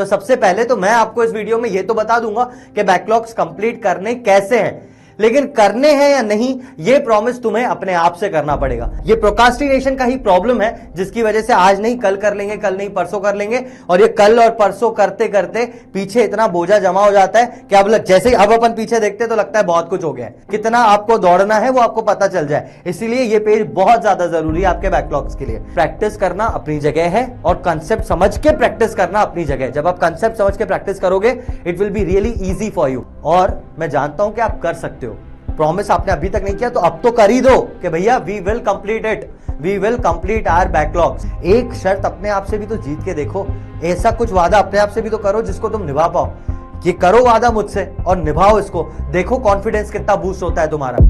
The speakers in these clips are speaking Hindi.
तो सबसे पहले तो मैं आपको इस वीडियो में ये तो बता दूंगा कि बैकलॉग्स कंप्लीट करने कैसे हैं, लेकिन करने हैं या नहीं ये प्रॉमिस तुम्हें अपने आप से करना पड़ेगा। ये प्रोक्रास्टिनेशन का ही प्रॉब्लम है जिसकी वजह से आज नहीं कल कर लेंगे, कल नहीं परसों कर लेंगे, और ये कल और परसों करते करते पीछे इतना बोझा जमा हो जाता है कि अब जैसे ही अब अपन पीछे देखते तो लगता है बहुत कुछ हो गया है। कितना आपको दौड़ना है वो आपको पता चल जाए, इसीलिए ये पेज बहुत ज्यादा जरूरी है आपके बैकलॉग्स के लिए। प्रैक्टिस करना अपनी जगह है और कंसेप्ट समझ के प्रैक्टिस करना अपनी जगह है। जब आप कंसेप्ट समझ के प्रैक्टिस करोगे it will be really easy for you, और मैं जानता हूं कि आप कर सकते हो। प्रॉमिस आपने अभी तक नहीं किया तो अब तो कर ही दो कि भैया we will complete it, we will complete our backlogs. एक शर्त अपने आप से भी तो जीत के देखो, ऐसा कुछ वादा अपने आप से भी तो करो जिसको तुम निभा पाओ। ये करो वादा मुझसे और निभाओ इसको, देखो कॉन्फिडेंस कितना बूस्ट होता है तुम्हारा।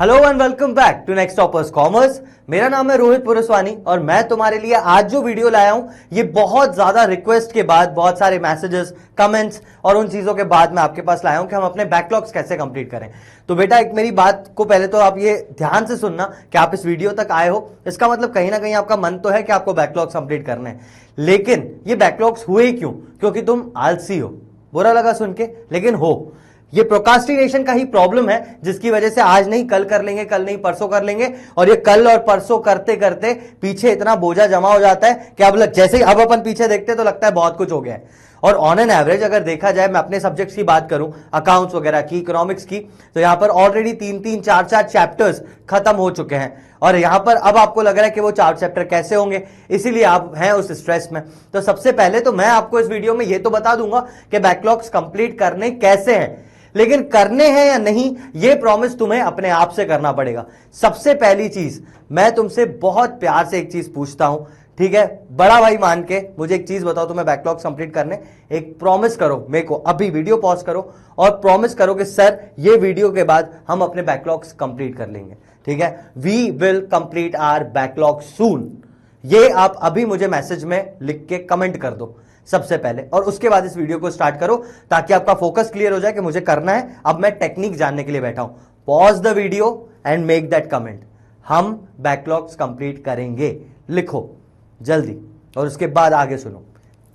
Hello and welcome back to Next Toppers commerce. मेरा नाम है रोहित पुरस्वानी और मैं तुम्हारे लिए आज जो वीडियो लाया हूं ये बहुत ज्यादा रिक्वेस्ट के बाद, बहुत सारे मैसेजेस, कमेंट्स और उन चीजों के बाद मैं आपके पास लाया हूं कि हम अपने बैकलॉग्स कैसे कंप्लीट करें। तो बेटा एक मेरी बात को पहले तो आप ये ध्यान से सुनना कि आप इस वीडियो तक आए हो, इसका मतलब कहीं ना कहीं आपका मन तो है कि आपको बैकलॉग्स कंप्लीट करने हैं, लेकिन ये बैकलॉग्स हुए क्यों? क्योंकि तुम आलसी हो। बुरा लगा सुन के, लेकिन हो। ये प्रोक्रास्टिनेशन का ही प्रॉब्लम है जिसकी वजह से आज नहीं कल कर लेंगे, कल नहीं परसों कर लेंगे, और ये कल और परसों करते करते पीछे इतना बोझा जमा हो जाता है कि अब जैसे ही अब अपन पीछे देखते तो लगता है बहुत कुछ हो गया है। और ऑन एन एवरेज अगर देखा जाए, मैं अपने सब्जेक्ट्स की बात करूं, अकाउंट्स वगैरह की, इकोनॉमिक्स की, तो यहां पर ऑलरेडी 3-3, 4-4 चैप्टर्स खत्म हो चुके हैं, और यहां पर अब आपको लग रहा है कि वो 4 चैप्टर कैसे होंगे, इसीलिए आप हैं उस स्ट्रेस में। तो सबसे पहले तो मैं आपको इस वीडियो में ये तो बता दूंगा कि बैकलॉग्स कंप्लीट करने कैसे हैं, लेकिन करने हैं या नहीं ये प्रॉमिस तुम्हें अपने आप से करना पड़ेगा। सबसे पहली चीज, मैं तुमसे बहुत प्यार से एक चीज पूछता हूं, ठीक है, बड़ा भाई मान के मुझे एक चीज बताओ, तुम्हें बैकलॉग्स कंप्लीट करने, एक प्रॉमिस करो मेरे को, अभी वीडियो पॉज करो और प्रॉमिस करो कि सर ये वीडियो के बाद हम अपने बैकलॉग्स कंप्लीट कर लेंगे, ठीक है, we will complete our backlog soon. ये आप अभी मुझे मैसेज में लिख के कमेंट कर दो सबसे पहले, और उसके बाद इस वीडियो को स्टार्ट करो ताकि आपका फोकस क्लियर हो जाए कि मुझे करना है। अब मैं टेक्निक जानने के लिए बैठा हूं। Pause the video and make that comment. हम बैकलॉग्स कंप्लीट करेंगे, लिखो जल्दी, और उसके बाद आगे सुनो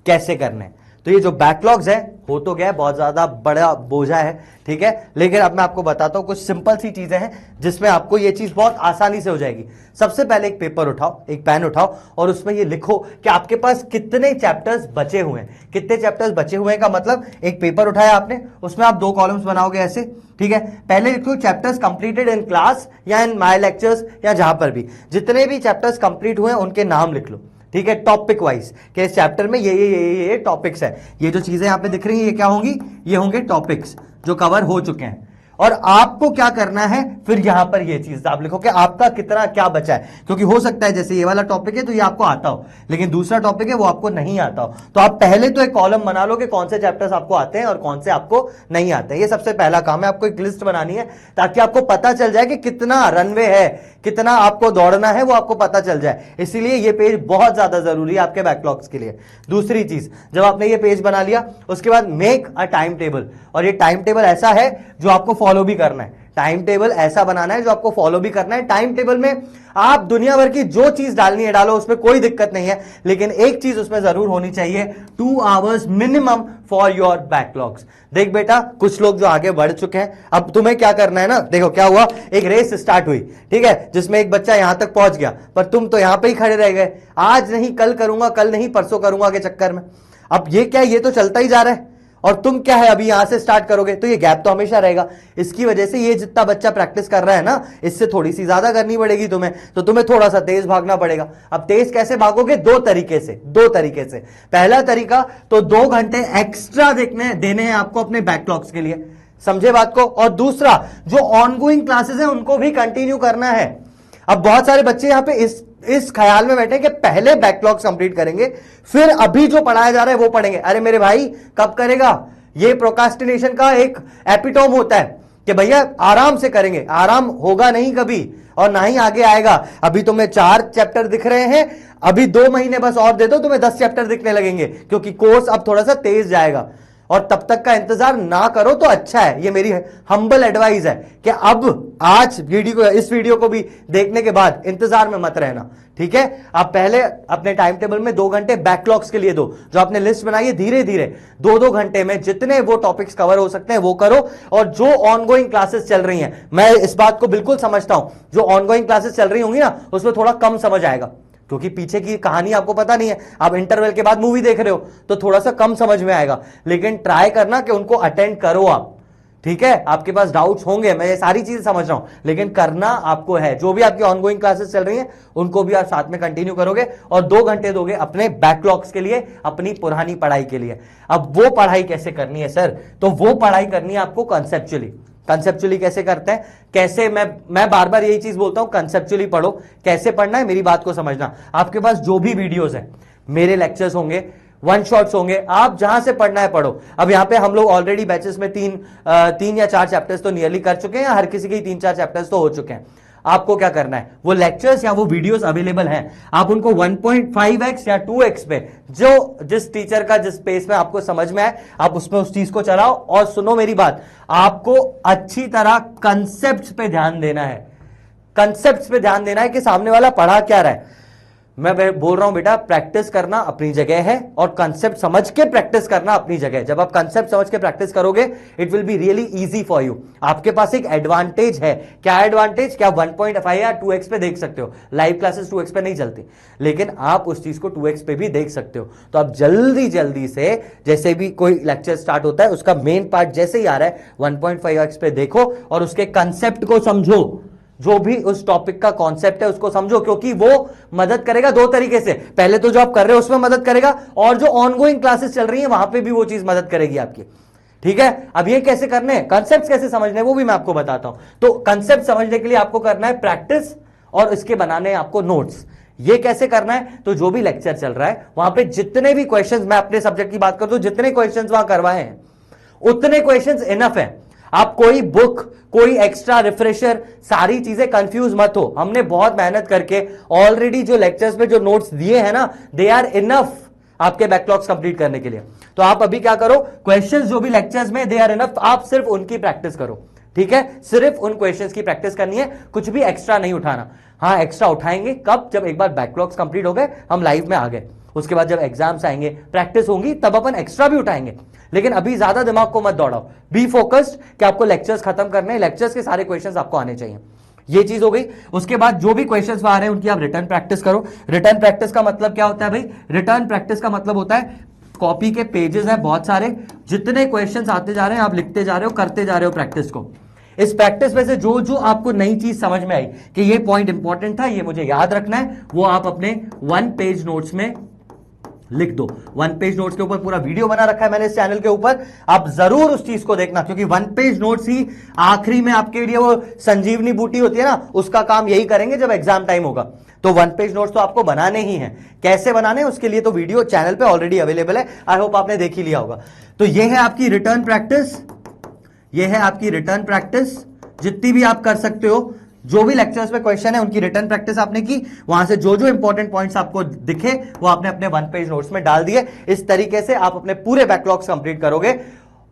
कैसे करने हैं। तो ये जो बैकलॉग्स है हो तो गया, बहुत ज्यादा बड़ा बोझा है, ठीक है, लेकिन अब मैं आपको बताता हूं कुछ सिंपल सी चीजें हैं जिसमें आपको ये चीज बहुत आसानी से हो जाएगी। सबसे पहले एक पेपर उठाओ, एक पेन उठाओ और उसमें ये लिखो कि आपके पास कितने चैप्टर्स बचे हुए हैं। कितने चैप्टर्स बचे हुए हैं का मतलब, एक पेपर उठाया आपने, उसमें आप 2 कॉलम्स बनाओगे ऐसे, ठीक है। पहले लिखो चैप्टर्स कंप्लीटेड इन क्लास या इन माय लेक्चर्स, या जहां पर भी जितने भी चैप्टर्स कंप्लीट हुए हैं उनके नाम लिख लो, ठीक है, टॉपिक वाइज कि इस चैप्टर में ये टॉपिक्स है। ये जो चीजें यहां पे दिख रही हैं ये क्या होंगी? ये होंगे टॉपिक्स जो कवर हो चुके हैं। और आपको क्या करना है, फिर यहां पर ये चीज आप लिखो कि आपका कितना क्या बचा है, क्योंकि हो सकता है जैसे ये वाला टॉपिक है तो ये आपको आता हो, लेकिन दूसरा टॉपिक है वो आपको नहीं आता हो। तो आप पहले तो एक कॉलम बना लो कि कौन से चैप्टर्स आपको आते हैं और कौन से आपको नहीं आते हैं। ये सबसे पहला काम है, आपको एक लिस्ट बनानी है ताकि आपको पता चल जाए कि कितना रनवे है, कितना आपको दौड़ना है वो आपको पता चल जाए। इसीलिए ये पेज बहुत ज्यादा जरूरी है आपके बैकलॉग्स के लिए। दूसरी चीज, जब आपने ये पेज बना लिया उसके बाद मेक अ टाइम टेबल, और ये टाइम टेबल ऐसा है जो आपको फॉलो भी करना है। टाइम टेबल ऐसा बनाना है जो आपको फॉलो भी करना है। टाइम टेबल में आप दुनिया भर की जो चीज डालनी है डालो, उसमें कोई दिक्कत नहीं है, लेकिन एक चीज उसमें जरूर होनी चाहिए, 2 hours minimum for your backlogs. देख बेटा, कुछ लोग जो आगे बढ़ चुके हैं, अब तुम्हें क्या करना है ना, देखो क्या हुआ, एक रेस स्टार्ट हुई, ठीक है, जिसमें एक बच्चा यहां तक पहुंच गया, पर तुम तो यहां पे ही खड़े रह गए, आज नहीं कल करूंगा, कल नहीं परसों करूंगा के चक्कर में। अब ये क्या, ये तो चलता ही जा रहा है, और तुम क्या है अभी यहां से स्टार्ट करोगे तो ये गैप तो हमेशा रहेगा। इसकी वजह से ये जितना बच्चा प्रैक्टिस कर रहा है ना, इससे थोड़ी सी ज्यादा करनी पड़ेगी तुम्हें, तो तुम्हें थोड़ा सा तेज भागना पड़ेगा। अब तेज कैसे भागोगे? 2 तरीके से। पहला तरीका तो 2 घंटे एक्स्ट्रा देने हैं आपको अपने बैकलॉग्स के लिए, समझे बात को। और दूसरा, जो ऑनगोइंग क्लासेस है उनको भी कंटिन्यू करना है। अब बहुत सारे बच्चे यहां पे इस ख्याल में बैठे कि पहले बैकलॉग्स कंप्लीट करेंगे फिर अभी जो पढ़ाया जा रहा है वो पढ़ेंगे। अरे मेरे भाई, कब करेगा? ये प्रोक्रास्टिनेशन का एक एपिटोम होता है कि भैया आराम से करेंगे, आराम होगा नहीं कभी और ना ही आगे आएगा। अभी तुम्हें 4 चैप्टर दिख रहे हैं, अभी 2 महीने बस और दे दो, तुम्हें 10 चैप्टर दिखने लगेंगे, क्योंकि कोर्स अब थोड़ा सा तेज जाएगा। और तब तक का इंतजार ना करो तो अच्छा है। ये मेरी हम्बल एडवाइस है कि अब आज इस वीडियो को भी देखने के बाद इंतजार में मत रहना, ठीक है। आप पहले अपने टाइम टेबल में 2 घंटे बैकलॉग्स के लिए दो, जो आपने लिस्ट बनाई है धीरे धीरे 2-2 घंटे में जितने वो टॉपिक्स कवर हो सकते हैं वो करो। और जो ऑनगोइंग क्लासेस चल रही हैं, मैं इस बात को बिल्कुल समझता हूं, जो ऑनगोइंग क्लासेस चल रही होंगी ना उसमें थोड़ा कम समझ आएगा, क्योंकि पीछे की कहानी आपको पता नहीं है, आप इंटरवल के बाद मूवी देख रहे हो तो थोड़ा सा कम समझ में आएगा। लेकिन ट्राई करना कि उनको अटेंड करो आप, ठीक है। आपके पास डाउट्स होंगे, मैं ये सारी चीजें समझ रहा हूं, लेकिन करना आपको है। जो भी आपकी ऑनगोइंग क्लासेस चल रही हैं उनको भी आप साथ में कंटिन्यू करोगे और 2 घंटे दोगे अपने बैकलॉग्स के लिए, अपनी पुरानी पढ़ाई के लिए। अब वो पढ़ाई कैसे करनी है सर? तो वो पढ़ाई करनी है आपको कंसेप्चुअली। कंसेप्चुअली कैसे करते हैं? कैसे मैं बार बार यही चीज बोलता हूं, कंसेप्चुअली पढ़ो। कैसे पढ़ना है मेरी बात को समझना। आपके पास जो भी वीडियोस हैं, मेरे लेक्चर्स होंगे, वन शॉट्स होंगे, आप जहां से पढ़ना है पढ़ो। अब यहां पे हम लोग ऑलरेडी बैचेस में 3 या 4 चैप्टर्स तो नियरली कर चुके हैं, हर किसी के 3-4 चैप्टर्स तो हो चुके हैं। आपको क्या करना है, वो लेक्चर्स या वो वीडियोस अवेलेबल हैं, आप उनको 1.5x या 2x पे, जो जिस टीचर का जिस पेस में आपको समझ में आए, आप उसमें उस चीज को चलाओ। और सुनो मेरी बात, आपको अच्छी तरह कंसेप्ट पे ध्यान देना है। कंसेप्ट पे ध्यान देना है कि सामने वाला पढ़ा क्या रहा है। मैं बोल रहा हूं बेटा, प्रैक्टिस करना अपनी जगह है और कंसेप्ट समझ के प्रैक्टिस करना अपनी जगह है। जब आप कंसेप्ट समझ के प्रैक्टिस करोगे, it will be really easy for you. आपके पास एक एडवांटेज है। क्या एडवांटेज? क्या 1.5 या 2x पे देख सकते हो। लाइव क्लासेस 2x पे नहीं चलती, लेकिन आप उस चीज को 2x पे भी देख सकते हो। तो आप जल्दी जल्दी से, जैसे भी कोई लेक्चर स्टार्ट होता है उसका मेन पार्ट जैसे ही आ रहा है 1.5x पे देखो और उसके कंसेप्ट को समझो। जो भी उस टॉपिक का कॉन्सेप्ट है उसको समझो, क्योंकि वो मदद करेगा 2 तरीके से। पहले तो जो आप कर रहे हो उसमें मदद करेगा, और जो ऑनगोइंग क्लासेस चल रही हैं वहां पे भी वो चीज मदद करेगी आपकी, ठीक है। अब ये कैसे करने हैं, कंसेप्ट कैसे समझने, वो भी मैं आपको बताता हूं। तो कंसेप्ट समझने के लिए आपको करना है प्रैक्टिस और इसके बनाने हैं आपको नोट्स। ये कैसे करना है? तो जो भी लेक्चर चल रहा है वहां पे जितने भी क्वेश्चंस, मैं अपने सब्जेक्ट की बात करता हूं, जितने क्वेश्चंस वहां करवाए हैं उतने क्वेश्चंस इनफ है। आप कोई बुक, कोई एक्स्ट्रा रिफ्रेशर, सारी चीजें कंफ्यूज मत हो। हमने बहुत मेहनत करके ऑलरेडी जो लेक्चर्स में जो नोट्स दिए हैं ना, दे आर इनफ आपके बैकलॉग्स कंप्लीट करने के लिए। तो आप अभी क्या करो, क्वेश्चंस जो भी लेक्चर्स में दे आर इनफ, आप सिर्फ उनकी प्रैक्टिस करो, ठीक है। सिर्फ उन क्वेश्चंस की प्रैक्टिस करनी है, कुछ भी एक्स्ट्रा नहीं उठाना। हाँ, एक्स्ट्रा उठाएंगे कब? जब एक बार बैकलॉग्स कंप्लीट हो गए, हम लाइव में आ गए, उसके बाद जब एग्जाम्स आएंगे, प्रैक्टिस होंगी, तब अपन एक्स्ट्रा भी उठाएंगे। लेकिन अभी ज्यादा दिमाग को मत दौड़ाओ, बी फोकस्ड कि आपको लेक्चर्स खत्म करने हैं, लेक्चर्स के सारे क्वेश्चंस आपको आने चाहिए। ये चीज हो गई। उसके बाद जो भी क्वेश्चंस आ रहे हैं उनकी आप रिटर्न प्रैक्टिस करो। रिटर्न प्रैक्टिस का मतलब क्या होता है भाई? रिटर्न प्रैक्टिस का मतलब होता है कॉपी के पेजेस हैं बहुत सारे, जितने क्वेश्चंस आते जा रहे हैं आप लिखते जा रहे हो, करते जा रहे हो प्रैक्टिस को। इस प्रैक्टिस में से जो जो आपको नई चीज समझ में आई कि ये पॉइंट इंपॉर्टेंट था, ये मुझे याद रखना है, वो आप अपने 1 पेज नोट्स में लिख दो। 1 पेज नोट्स के ऊपर पूरा वीडियो बना रखा है मैंने इस चैनल के ऊपर, आप जरूर उस चीज को देखना, क्योंकि 1 पेज नोट्स ही आखिरी में आपके लिए वो संजीवनी बूटी होती है ना, उसका काम यही करेंगे जब एग्जाम टाइम होगा। तो 1 पेज नोट्स तो आपको बनाने ही हैं। कैसे बनाने हैं उसके लिए तो वीडियो चैनल पे ऑलरेडी अवेलेबल है, आई होप आपने देख ही लिया होगा। तो ये है आपकी रिटर्न प्रैक्टिस, ये है आपकी रिटर्न प्रैक्टिस, जितनी भी आप कर सकते हो। जो भी लेक्चर्स में क्वेश्चन है उनकी रिटर्न प्रैक्टिस आपने की, वहां से जो जो इंपॉर्टेंट पॉइंट्स आपको दिखे वो आपने अपने 1 पेज नोट्स में डाल दिए। इस तरीके से आप अपने पूरे बैकलॉग्स कंप्लीट करोगे,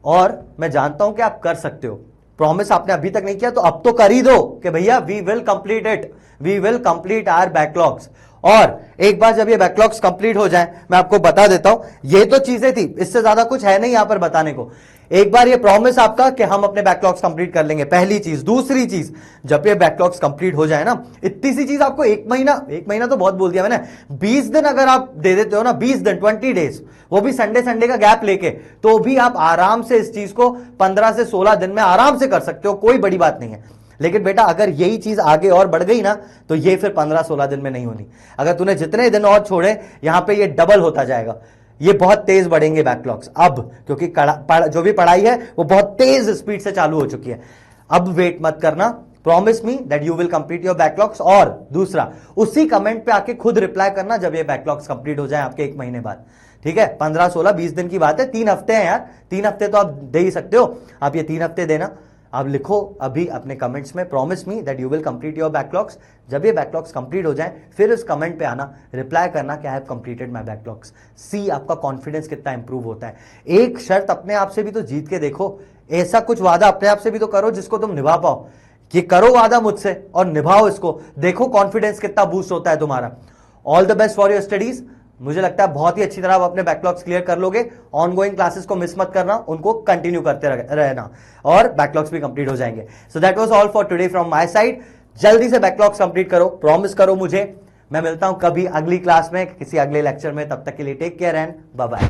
और मैं जानता हूं कि आप कर सकते हो। प्रॉमिस आपने अभी तक नहीं किया तो अब तो कर ही दो कि भैया we will complete it, we will complete our backlogs. और एक बार जब ये बैकलॉग्स कंप्लीट हो जाए, मैं आपको बता देता हूं, ये तो चीजें थी, इससे ज्यादा कुछ है नहीं यहां पर बताने को। एक बार ये प्रॉमिस आपका कि हम अपने बैकलॉग्स कंप्लीट कर लेंगे, पहली चीज। दूसरी चीज, जब ये बैकलॉग्स कंप्लीट हो जाए ना, इतनी सी चीज आपको एक महीना तो बहुत बोल दिया मैंने, 20 दिन अगर आप दे देते हो ना, 20 दिन 20 डेज, वो भी संडे का गैप लेके, तो भी आप आराम से इस चीज को 15 से 16 दिन में आराम से कर सकते हो, कोई बड़ी बात नहीं है। लेकिन बेटा अगर यही चीज आगे और बढ़ गई ना, तो ये फिर 15-16 दिन में नहीं होनी। अगर तूने जितने दिन और छोड़े, यहां पे ये डबल होता जाएगा, ये बहुत तेज बढ़ेंगे बैकलॉग्स अब, क्योंकि जो भी पढ़ाई है वो बहुत तेज स्पीड से चालू हो चुकी है। अब वेट मत करना, promise me that you will complete your backlogs. और दूसरा, उसी कमेंट पे आके खुद रिप्लाई करना जब ये बैकलॉग्स कंप्लीट हो जाए आपके 1 महीने बाद, ठीक है। 15, 16, 20 दिन की बात है, 3 हफ्ते हैं यार, 3 हफ्ते तो आप दे ही सकते हो। आप ये 3 हफ्ते देना, आप लिखो अभी अपने कमेंट्स में, promise me that you will complete your backlogs. जब ये बैकलॉग्स कंप्लीट हो जाए फिर इस कमेंट पे आना, रिप्लाई करना कि I have completed my backlogs. See आपका कॉन्फिडेंस कितना इंप्रूव होता है। एक शर्त अपने आप से भी तो जीत के देखो, ऐसा कुछ वादा अपने आप से भी तो करो जिसको तुम निभा पाओ। कि करो वादा मुझसे और निभाओ इसको, देखो कॉन्फिडेंस कितना बूस्ट होता है तुम्हारा। All the best for your studies. मुझे लगता है बहुत ही अच्छी तरह आप अपने बैकलॉग्स क्लियर कर लोगे। ऑनगोइंग क्लासेस को मिस मत करना, उनको कंटिन्यू करते रहना और बैकलॉग्स भी कंप्लीट हो जाएंगे। So that was all for today from my side. जल्दी से बैकलॉग्स कंप्लीट करो, प्रॉमिस करो मुझे। मैं मिलता हूं कभी अगली क्लास में, किसी अगले लेक्चर में। तब तक के लिए take care and bye bye.